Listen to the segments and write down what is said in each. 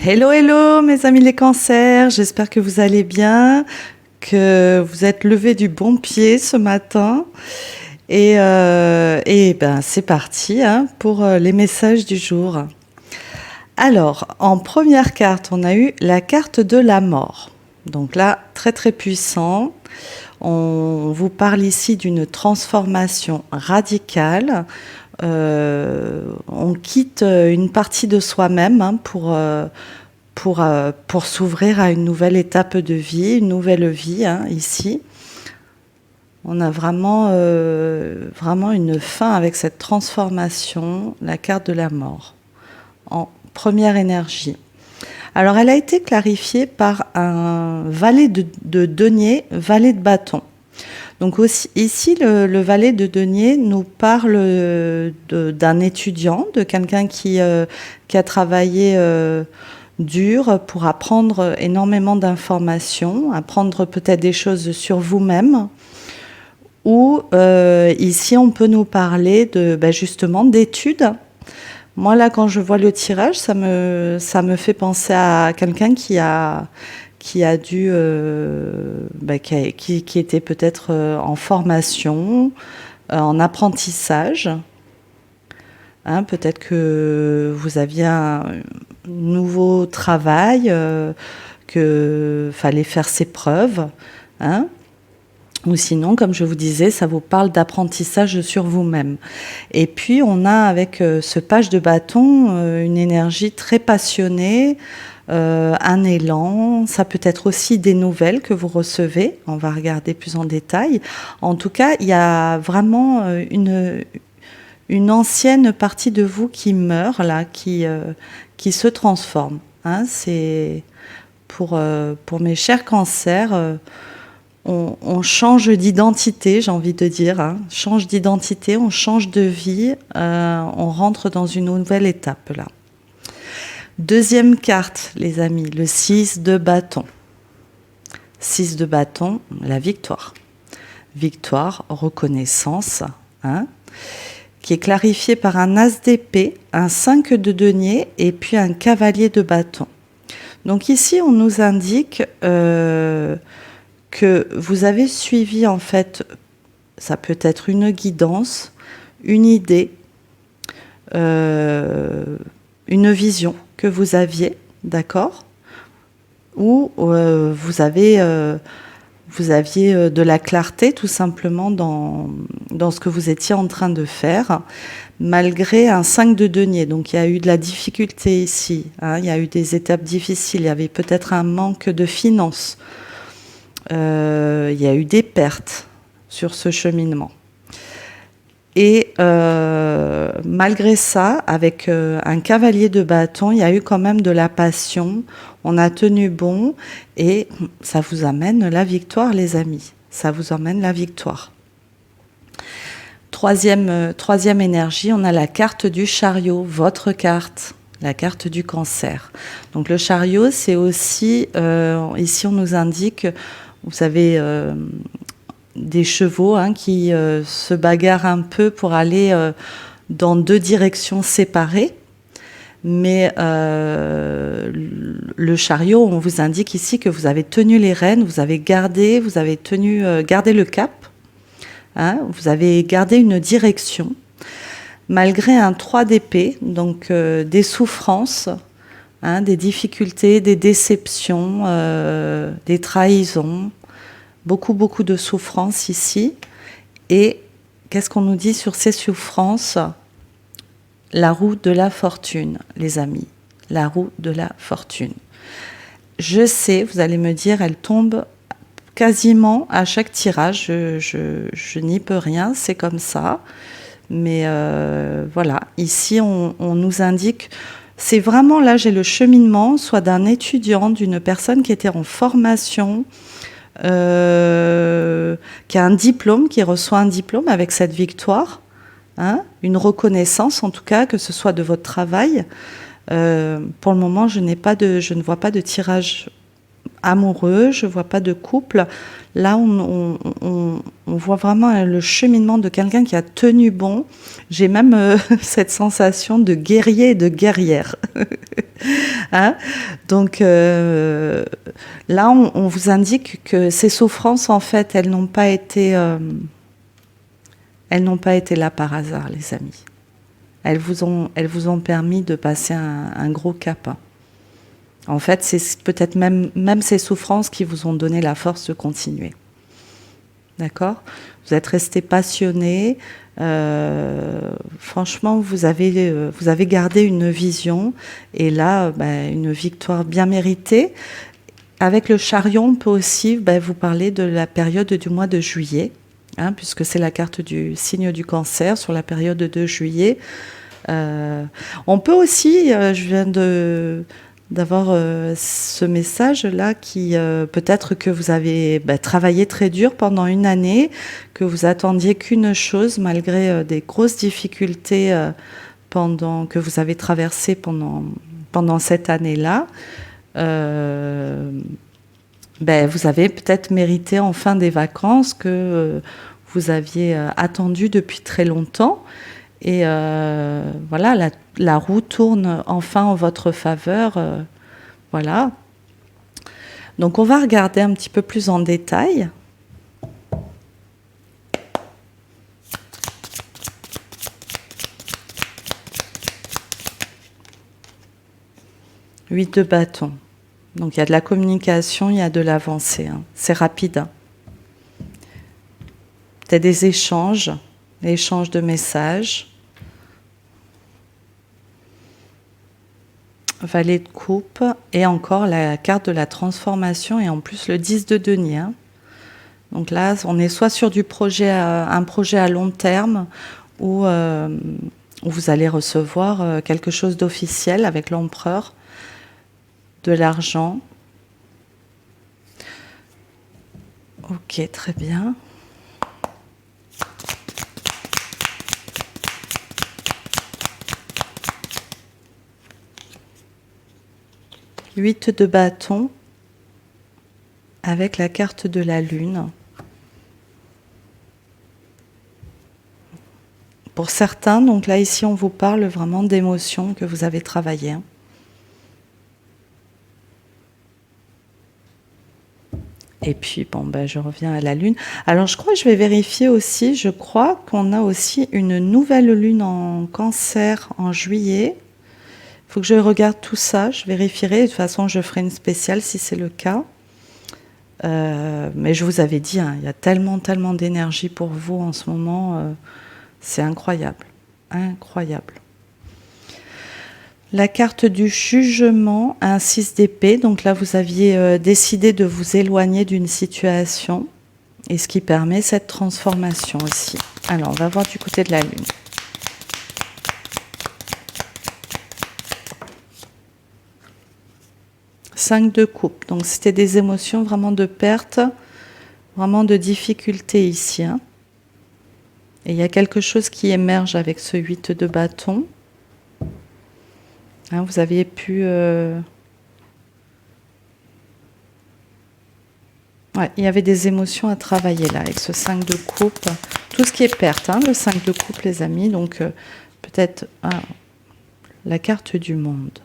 Hello, hello mes amis les cancers, j'espère que vous allez bien, que vous êtes levés du bon pied ce matin. Et c'est parti pour les messages du jour. Alors, en première carte, on a eu la carte de la mort. Donc là, très très puissant. On vous parle ici d'une transformation radicale. On quitte une partie de soi-même pour s'ouvrir à une nouvelle étape de vie, une nouvelle vie ici. On a vraiment une fin avec cette transformation, la carte de la mort, en première énergie. Alors, elle a été clarifiée par un valet de denier, valet de bâton. Donc aussi, ici, le valet de denier nous parle d'un étudiant, de quelqu'un qui a travaillé dur pour apprendre énormément d'informations, apprendre peut-être des choses sur vous-même. Ou ici, on peut nous parler justement d'études. Moi, là, quand je vois le tirage, ça me fait penser à quelqu'un qui était peut-être en formation, en apprentissage. Peut-être que vous aviez un nouveau travail, que fallait faire ses preuves. Ou sinon, comme je vous disais, ça vous parle d'apprentissage sur vous-même. Et puis, on a avec ce page de bâton une énergie très passionnée, un élan. Ça peut être aussi des nouvelles que vous recevez. On va regarder plus en détail. En tout cas, il y a vraiment une ancienne partie de vous qui meurt, là, qui se transforme. C'est pour mes chers cancers... On change d'identité, j'ai envie de dire. Change d'identité, on change de vie, on rentre dans une nouvelle étape là. Deuxième carte, les amis, le 6 de bâton. 6 de bâton, la victoire. Victoire, reconnaissance, qui est clarifiée par un as d'épée, un 5 de denier et puis un cavalier de bâton. Donc ici, on nous indique... que vous avez suivi, en fait, ça peut être une guidance, une idée, une vision que vous aviez, d'accord ? Ou vous aviez de la clarté, tout simplement, dans ce que vous étiez en train de faire, malgré un 5 de denier. Donc, il y a eu de la difficulté ici, il y a eu des étapes difficiles, il y avait peut-être un manque de finances. Il y a eu des pertes sur ce cheminement. Et malgré ça, avec un cavalier de bâton, il y a eu quand même de la passion. On a tenu bon et ça vous amène la victoire, les amis. Ça vous emmène la victoire. Troisième énergie, on a la carte du chariot, votre carte. La carte du cancer. Donc le chariot, c'est aussi, ici on nous indique... Vous avez des chevaux qui se bagarrent un peu pour aller dans deux directions séparées. Mais le chariot, on vous indique ici que vous avez tenu les rênes, vous avez gardé le cap. Vous avez gardé une direction. Malgré un 3 d'épée, donc des souffrances, des difficultés, des déceptions, des trahisons, beaucoup de souffrances ici. Et qu'est-ce qu'on nous dit sur ces souffrances ? La roue de la fortune, les amis. La roue de la fortune. Je sais, vous allez me dire, elle tombe quasiment à chaque tirage. Je n'y peux rien, c'est comme ça. Mais voilà, ici, on nous indique... C'est vraiment, là, j'ai le cheminement, soit d'un étudiant, d'une personne qui était en formation, qui a un diplôme, qui reçoit un diplôme avec cette victoire, une reconnaissance, en tout cas, que ce soit de votre travail. Pour le moment, je ne vois pas de tirage amoureux, je ne vois pas de couple. Là, on voit vraiment le cheminement de quelqu'un qui a tenu bon. J'ai même cette sensation de guerrier et de guerrière. Hein. Donc là, on vous indique que ces souffrances, en fait, elles n'ont pas été là par hasard, les amis. Elles vous ont permis de passer un gros cap. En fait, c'est peut-être même ces souffrances qui vous ont donné la force de continuer. D'accord ? Vous êtes resté passionné. Franchement, vous avez gardé une vision. Et là, une victoire bien méritée. Avec le chariot, on peut aussi vous parler de la période du mois de juillet, hein, puisque c'est la carte du signe du Cancer sur la période de juillet. On peut aussi, je viens d'avoir ce message-là qui peut-être que vous avez travaillé très dur pendant une année, que vous attendiez qu'une chose malgré des grosses difficultés que vous avez traversées pendant cette année-là. Vous avez peut-être mérité enfin des vacances que vous aviez attendues depuis très longtemps. Et voilà, la roue tourne enfin en votre faveur. Voilà. Donc on va regarder un petit peu plus en détail. Huit de bâton. Donc il y a de la communication, il y a de l'avancée. Hein. C'est rapide. Hein. Peut-être des échanges de messages. Valet de coupe et encore la carte de la transformation et en plus le 10 de denier. Hein. Donc là, on est soit sur un projet à long terme où vous allez recevoir quelque chose d'officiel avec l'empereur, de l'argent. Ok, très bien. Huit de bâton avec la carte de la lune. Pour certains, donc là ici on vous parle vraiment d'émotions que vous avez travaillées. Et puis je reviens à la lune. Alors je crois que je vais vérifier aussi, je crois qu'on a aussi une nouvelle lune en Cancer en juillet. Il faut que je regarde tout ça, je vérifierai. De toute façon, je ferai une spéciale si c'est le cas. Mais je vous avais dit, hein, il y a tellement d'énergie pour vous en ce moment. C'est incroyable. Incroyable. La carte du jugement, un 6 d'épée. Donc là, vous aviez décidé de vous éloigner d'une situation. Et ce qui permet cette transformation aussi. Alors, on va voir du côté de la lune. 5 de coupe, donc c'était des émotions vraiment de perte, vraiment de difficulté ici. Hein. Et il y a quelque chose qui émerge avec ce 8 de bâton. Hein, vous aviez pu... Ouais, il y avait des émotions à travailler là, avec ce 5 de coupe. Tout ce qui est perte, hein, le 5 de coupe, les amis. Donc peut-être la carte du monde.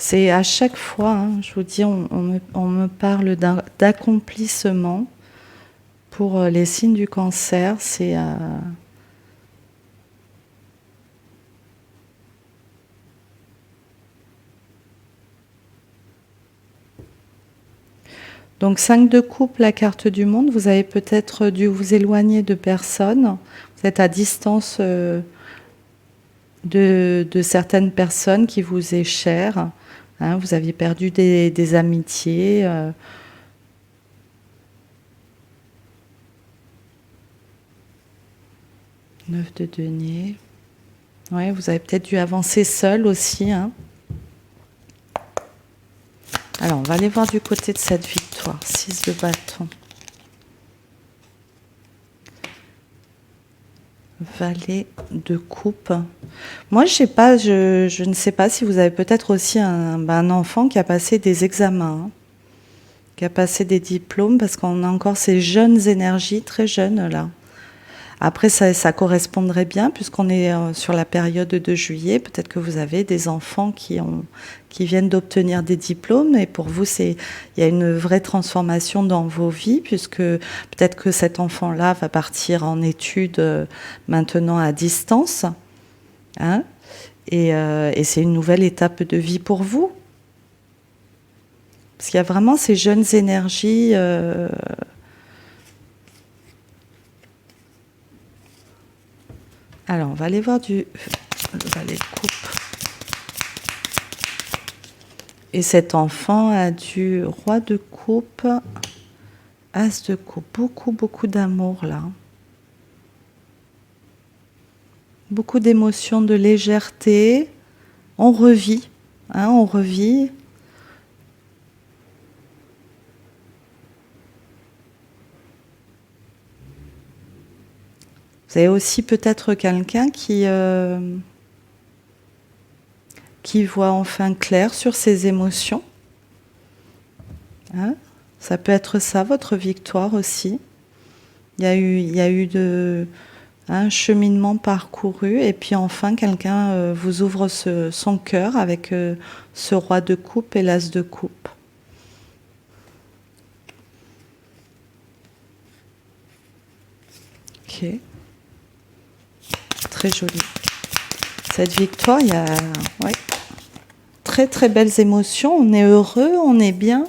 C'est à chaque fois, hein, je vous dis, on me parle d'accomplissement pour les signes du Cancer. C'est donc 5 de coupe, la carte du monde. Vous avez peut-être dû vous éloigner de personnes. Vous êtes à distance de certaines personnes qui vous est chères. Hein, vous aviez perdu des amitiés. 9 de denier. Ouais, vous avez peut-être dû avancer seul aussi. Hein. Alors, on va aller voir du côté de cette victoire. 6 de bâton. Valet de coupe. Moi, je sais pas, je ne sais pas si vous avez peut-être aussi un enfant qui a passé des examens, hein, qui a passé des diplômes, parce qu'on a encore ces jeunes énergies, très jeunes là. Après, ça correspondrait bien, puisqu'on est sur la période de juillet. Peut-être que vous avez des enfants qui viennent d'obtenir des diplômes, et pour vous, il y a une vraie transformation dans vos vies, puisque peut-être que cet enfant-là va partir en études maintenant à distance, hein, et c'est une nouvelle étape de vie pour vous. Parce qu'il y a vraiment ces jeunes énergies. Alors, on va aller voir le valet de coupe. Et cet enfant a du roi de coupe, as de coupe. Beaucoup, beaucoup d'amour là. Beaucoup d'émotions, de légèreté. On revit, hein, on revit. Vous avez aussi peut-être quelqu'un qui voit enfin clair sur ses émotions. Hein, ça peut être ça, votre victoire aussi. Il y a eu un cheminement parcouru, et puis enfin quelqu'un vous ouvre son cœur avec ce roi de coupe et l'as de coupe. Ok. Très joli. Cette victoire, il y a très très belles émotions. On est heureux, on est bien.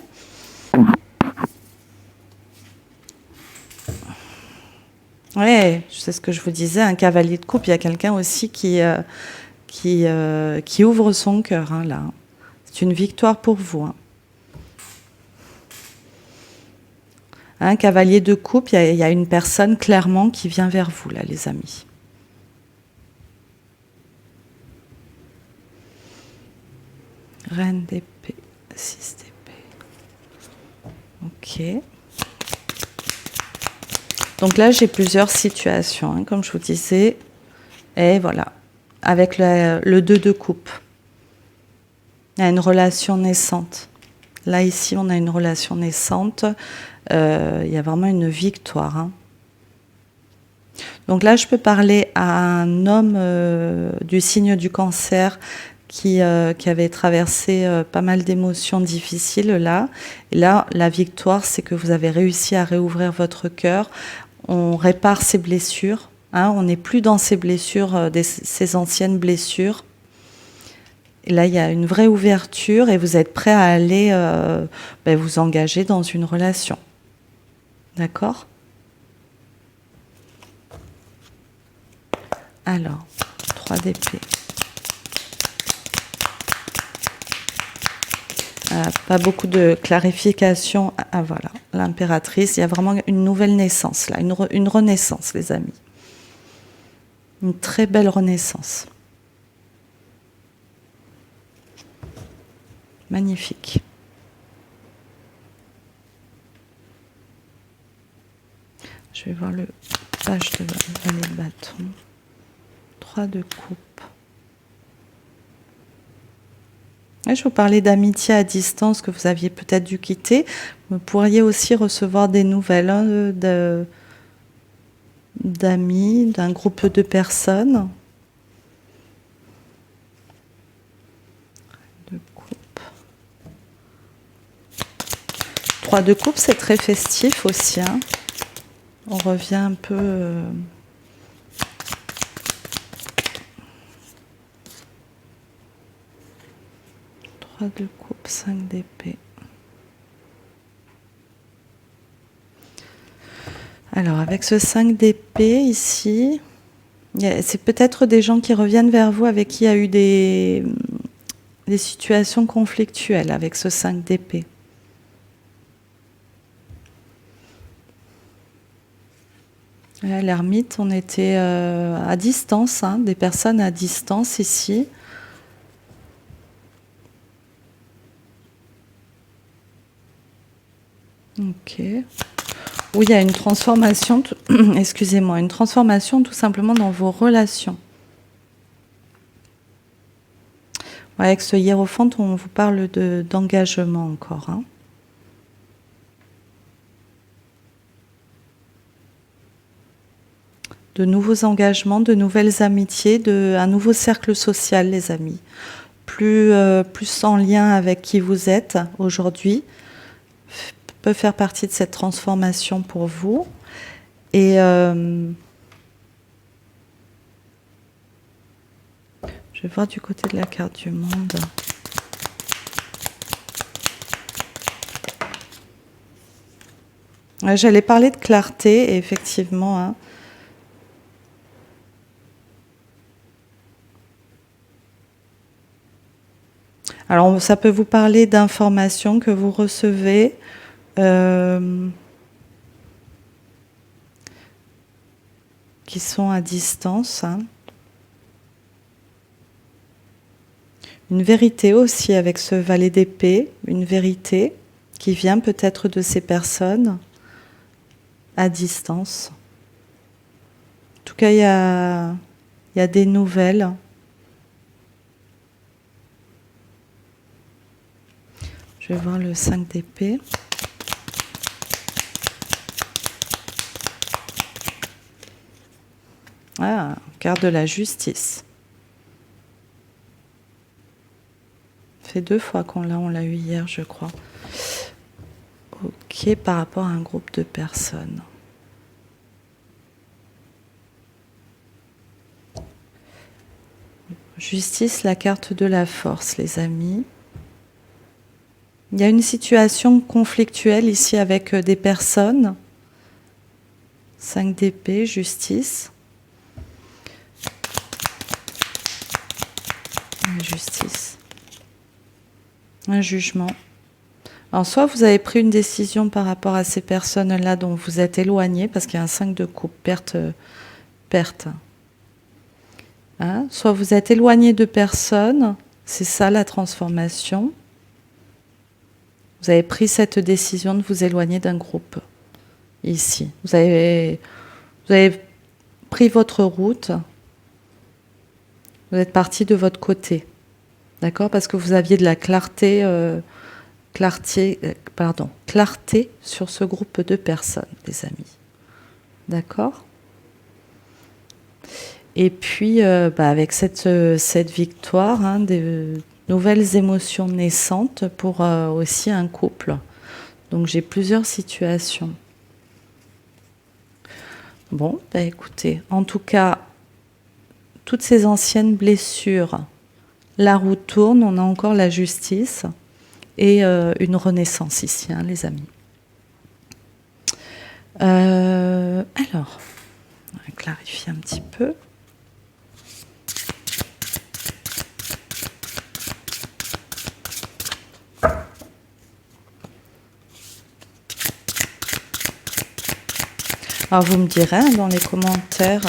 Ouais, c'est ce que je vous disais, un cavalier de coupe. Il y a quelqu'un aussi qui ouvre son cœur, hein, là. C'est une victoire pour vous. Hein. Un cavalier de coupe, il y a une personne clairement qui vient vers vous, là, les amis. Reine d'épée, 6 d'épée. Ok. Donc là, j'ai plusieurs situations, hein, comme je vous disais. Et voilà, avec le 2 de coupe. Il y a une relation naissante. Là, ici, on a une relation naissante. Il y a vraiment une victoire. Hein. Donc là, je peux parler à un homme du signe du cancer qui avait traversé pas mal d'émotions difficiles là. Et là, la victoire, c'est que vous avez réussi à réouvrir votre cœur. On répare ses blessures. Hein, on n'est plus dans ces blessures, ces anciennes blessures. Et là, il y a une vraie ouverture et vous êtes prêt à aller vous engager dans une relation. D'accord ? Alors, 3 d'épée. Pas beaucoup de clarification. Ah voilà, l'impératrice. Il y a vraiment une nouvelle naissance là, une renaissance, les amis. Une très belle renaissance. Magnifique. Je vais voir le page de valet de bâton. 3 de coupe. Et je vous parlais d'amitié à distance que vous aviez peut-être dû quitter. Vous pourriez aussi recevoir des nouvelles d'amis, d'un groupe de personnes. De coupe. 3 de coupe, c'est très festif aussi. Hein. On revient un peu... de coupe, 5 d'épée. Alors, avec ce 5 d'épée ici, c'est peut-être des gens qui reviennent vers vous avec qui il y a eu des situations conflictuelles avec ce 5 d'épée. L'ermite, on était à distance, hein, des personnes à distance ici. Ok. Oui, il y a une transformation, excusez-moi, une transformation tout simplement dans vos relations. Ouais, avec ce hiérophant, on vous parle d'engagement encore. Hein. De nouveaux engagements, de nouvelles amitiés, un nouveau cercle social, les amis. Plus en lien avec qui vous êtes aujourd'hui, peut faire partie de cette transformation pour vous. Et je vais voir du côté de la carte du monde. J'allais parler de clarté, et effectivement, hein, alors, ça peut vous parler d'informations que vous recevez qui sont à distance. Hein. Une vérité aussi avec ce valet d'épée, une vérité qui vient peut-être de ces personnes à distance. En tout cas, il y a des nouvelles. Je vais voir le 5 d'épée. Ah, carte de la justice. Ça fait 2 fois qu'on l'a eu hier, je crois. Ok, par rapport à un groupe de personnes. Justice, la carte de la force, les amis. Il y a une situation conflictuelle ici avec des personnes. 5 d'épée, justice. Justice. Un jugement. Alors, soit vous avez pris une décision par rapport à ces personnes-là dont vous êtes éloigné, parce qu'il y a un 5 de coupe, perte. Hein? Soit vous êtes éloigné de personnes, c'est ça la transformation. Vous avez pris cette décision de vous éloigner d'un groupe, ici. Vous avez pris votre route, vous êtes parti de votre côté, d'accord? Parce que vous aviez de la clarté sur ce groupe de personnes, les amis. D'accord? Et puis, avec cette victoire, hein, des nouvelles émotions naissantes pour aussi un couple. Donc, j'ai plusieurs situations. Bon, écoutez, en tout cas, toutes ces anciennes blessures, la roue tourne, on a encore la justice et une renaissance ici, hein, les amis. Alors, on va clarifier un petit peu. Alors vous me direz hein, dans les commentaires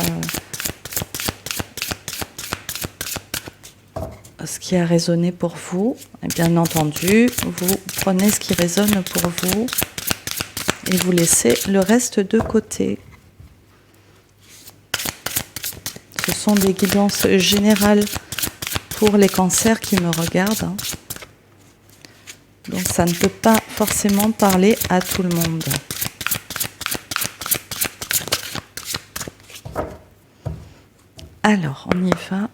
ce qui a résonné pour vous. Et bien entendu, vous prenez ce qui résonne pour vous et vous laissez le reste de côté. Ce sont des guidances générales pour les cancers qui me regardent. Hein. Donc ça ne peut pas forcément parler à tout le monde. Alors, on y va.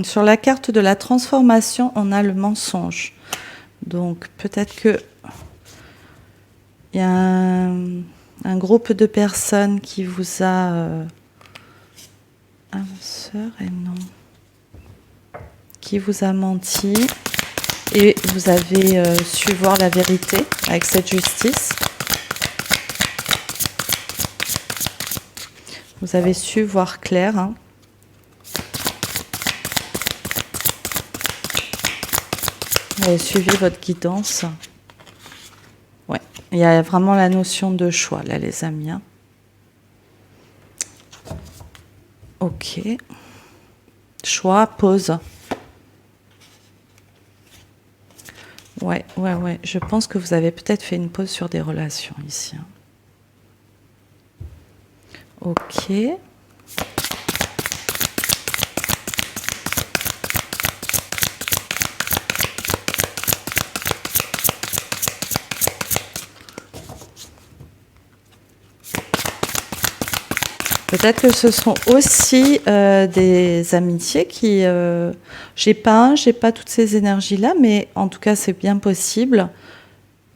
Sur la carte de la transformation, on a le mensonge. Donc, peut-être que il y a un groupe de personnes qui vous a... qui vous a menti et vous avez su voir la vérité avec cette justice. Vous avez su voir clair. Hein. Vous avez suivi votre guidance. Ouais, il y a vraiment la notion de choix là, les amis. Hein. Ok. Choix, pause. Ouais. Je pense que vous avez peut-être fait une pause sur des relations ici. Ok. Peut-être que ce sont aussi des amitiés qui... j'ai pas toutes ces énergies-là, mais en tout cas, c'est bien possible.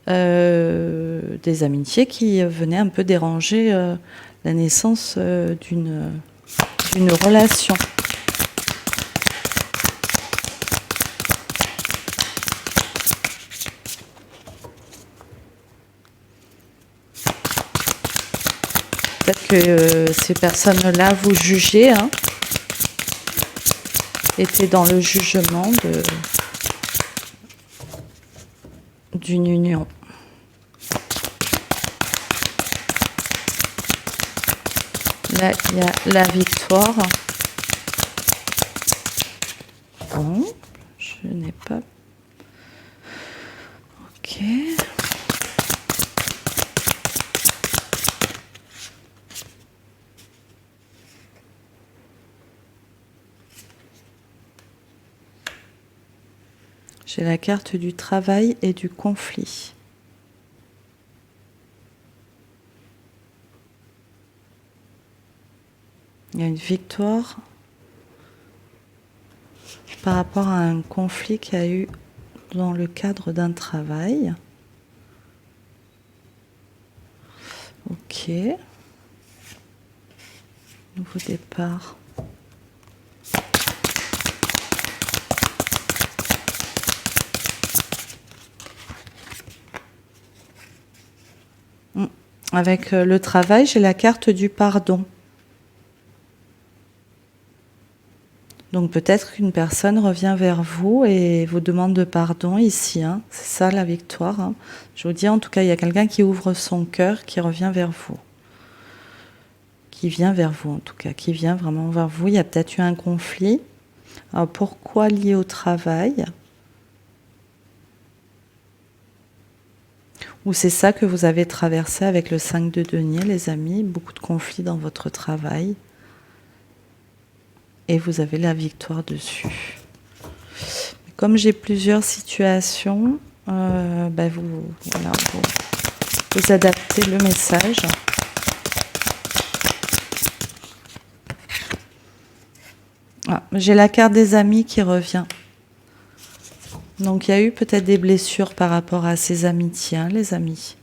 Des amitiés qui venaient un peu déranger la naissance d'une relation. Peut-être que ces personnes-là vous jugez, hein, étaient dans le jugement d'une union. Là, il y a la victoire. Bon, je n'ai pas... Ok. J'ai la carte du travail et du conflit. Il y a une victoire par rapport à un conflit qu'il y a eu dans le cadre d'un travail. Ok. Nouveau départ. Avec le travail, j'ai la carte du pardon. Donc peut-être qu'une personne revient vers vous et vous demande de pardon ici. Hein. C'est ça la victoire. Hein. Je vous dis, en tout cas, il y a quelqu'un qui ouvre son cœur, qui revient vers vous. Qui vient vers vous, en tout cas. Qui vient vraiment vers vous. Il y a peut-être eu un conflit. Alors pourquoi lié au travail ? Ou c'est ça que vous avez traversé avec le 5 de denier, les amis, beaucoup de conflits dans votre travail. Et vous avez la victoire dessus. Comme j'ai plusieurs situations, vous adaptez le message. Ah, j'ai la carte des amis qui revient. Donc il y a eu peut-être des blessures par rapport à ces amitiés, hein, les amis.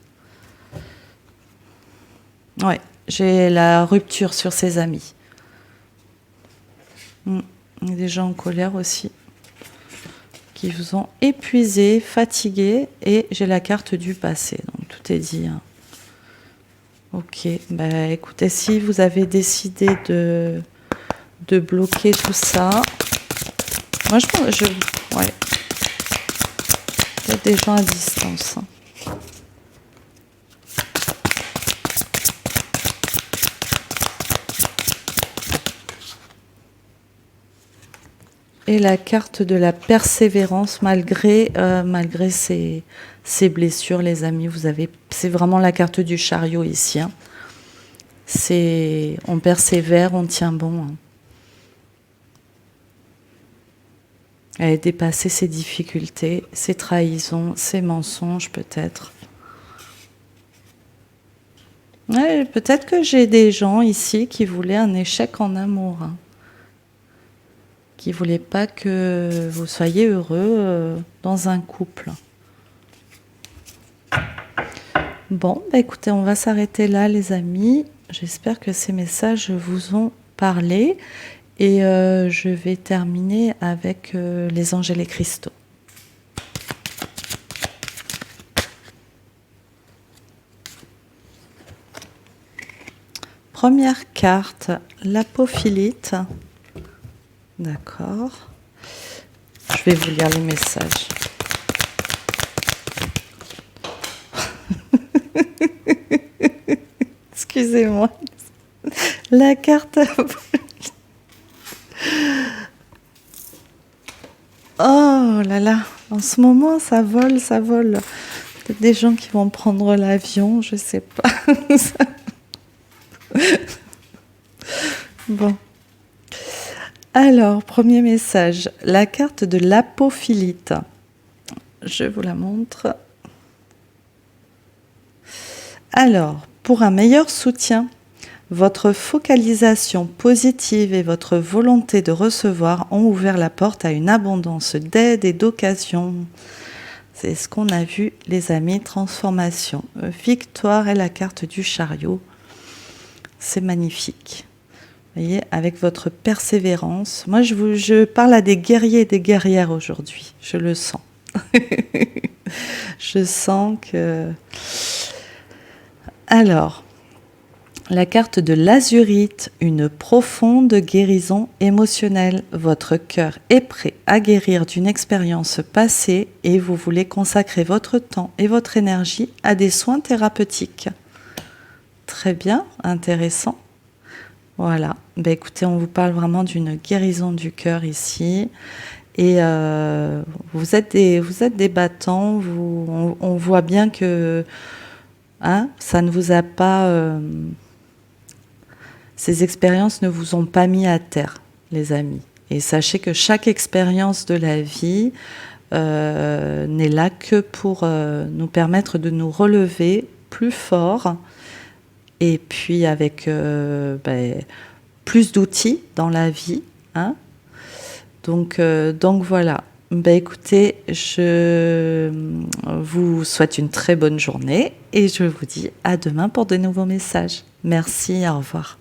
Ouais, j'ai la rupture sur ces amis. Il y a des gens en colère aussi, qui vous ont épuisé, fatigué, et j'ai la carte du passé. Donc tout est dit. Hein. Ok, écoutez, si vous avez décidé de bloquer tout ça, moi ouais. Peut-être des gens à distance. Hein. Et la carte de la persévérance malgré ces blessures, les amis. C'est vraiment la carte du chariot ici. Hein. On persévère, on tient bon. Hein. Et dépasser ses difficultés, ses trahisons, ses mensonges peut-être. Ouais, peut-être que j'ai des gens ici qui voulaient un échec en amour. Hein. Qui ne voulait pas que vous soyez heureux dans un couple. Bon, écoutez, on va s'arrêter là, les amis. J'espère que ces messages vous ont parlé. Et je vais terminer avec les anges et les cristaux. Première carte, l'apophilite. D'accord. Je vais vous lire les messages. Excusez-moi. La carte... Oh là là, en ce moment, ça vole, ça vole. Peut-être des gens qui vont prendre l'avion, je sais pas. Bon. Alors, premier message, la carte de l'apophilite. Je vous la montre. Alors, pour un meilleur soutien, votre focalisation positive et votre volonté de recevoir ont ouvert la porte à une abondance d'aide et d'occasions. C'est ce qu'on a vu, les amis, transformation. Victoire et la carte du chariot. C'est magnifique. Vous voyez, avec votre persévérance. Moi, je parle à des guerriers et des guerrières aujourd'hui. Je le sens. Je sens que... Alors, la carte de l'azurite, une profonde guérison émotionnelle. Votre cœur est prêt à guérir d'une expérience passée et vous voulez consacrer votre temps et votre énergie à des soins thérapeutiques. Très bien, intéressant. Voilà. Ben écoutez, on vous parle vraiment d'une guérison du cœur ici. Et vous êtes des battants. On voit bien que ça ne vous a pas... ces expériences ne vous ont pas mis à terre, les amis. Et sachez que chaque expérience de la vie n'est là que pour nous permettre de nous relever plus fort et puis avec plus d'outils dans la vie. Donc voilà. Écoutez, je vous souhaite une très bonne journée et je vous dis à demain pour de nouveaux messages. Merci, au revoir.